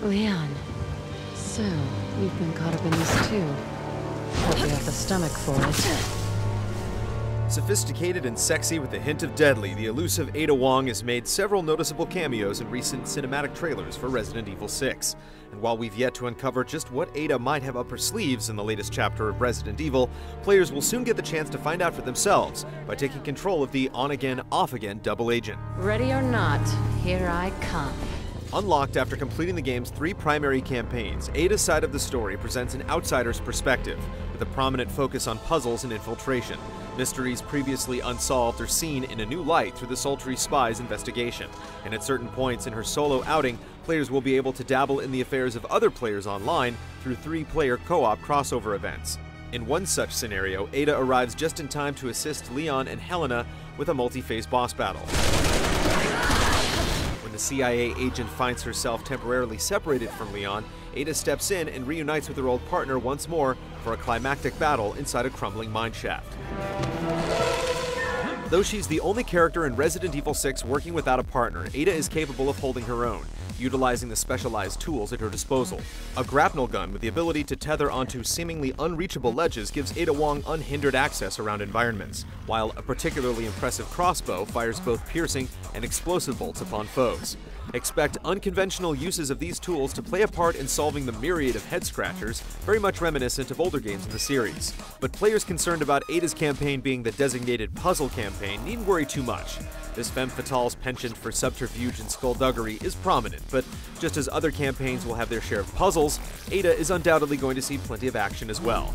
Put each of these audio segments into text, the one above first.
Leon, so you've been caught up in this too. Hope you have the stomach for it. Sophisticated and sexy with a hint of deadly, the elusive Ada Wong has made several noticeable cameos in recent cinematic trailers for Resident Evil 6. And while we've yet to uncover just what Ada might have up her sleeves in the latest chapter of Resident Evil, players will soon get the chance to find out for themselves by taking control of the on-again, off-again double agent. Ready or not, here I come. Unlocked after completing the game's 3 primary campaigns, Ada's side of the story presents an outsider's perspective, with a prominent focus on puzzles and infiltration. Mysteries previously unsolved are seen in a new light through the sultry spy's investigation, and at certain points in her solo outing, players will be able to dabble in the affairs of other players online through 3-player co-op crossover events. In one such scenario, Ada arrives just in time to assist Leon and Helena with a multi-phase boss battle. When the CIA agent finds herself temporarily separated from Leon, Ada steps in and reunites with her old partner once more for a climactic battle inside a crumbling mineshaft. Though she's the only character in Resident Evil 6 working without a partner, Ada is capable of holding her own, utilizing the specialized tools at her disposal. A grapnel gun with the ability to tether onto seemingly unreachable ledges gives Ada Wong unhindered access around environments, while a particularly impressive crossbow fires both piercing and explosive bolts upon foes. Expect unconventional uses of these tools to play a part in solving the myriad of head-scratchers, very much reminiscent of older games in the series. But players concerned about Ada's campaign being the designated puzzle campaign needn't worry too much. This femme fatale's penchant for subterfuge and skullduggery is prominent, but just as other campaigns will have their share of puzzles, Ada is undoubtedly going to see plenty of action as well.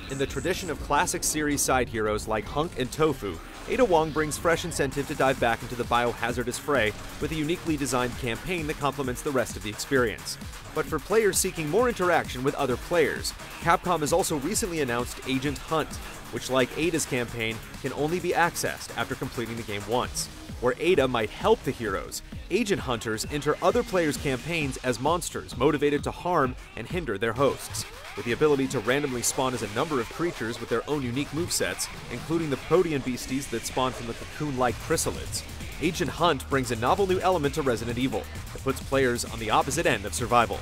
In the tradition of classic series side heroes like Hunk and Tofu, Ada Wong brings fresh incentive to dive back into the biohazardous fray with a uniquely designed campaign that complements the rest of the experience. But for players seeking more interaction with other players, Capcom has also recently announced Agent Hunt, which, like Ada's campaign, can only be accessed after completing the game once. Where Ada might help the heroes, Agent Hunters enter other players' campaigns as monsters motivated to harm and hinder their hosts. With the ability to randomly spawn as a number of creatures with their own unique movesets, including the protean beasties that spawn from the cocoon-like chrysalids, Agent Hunt brings a novel new element to Resident Evil that puts players on the opposite end of survival.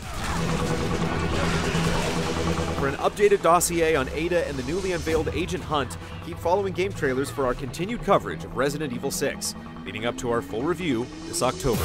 For an updated dossier on Ada and the newly unveiled Agent Hunt, keep following game trailers for our continued coverage of Resident Evil 6, leading up to our full review this October.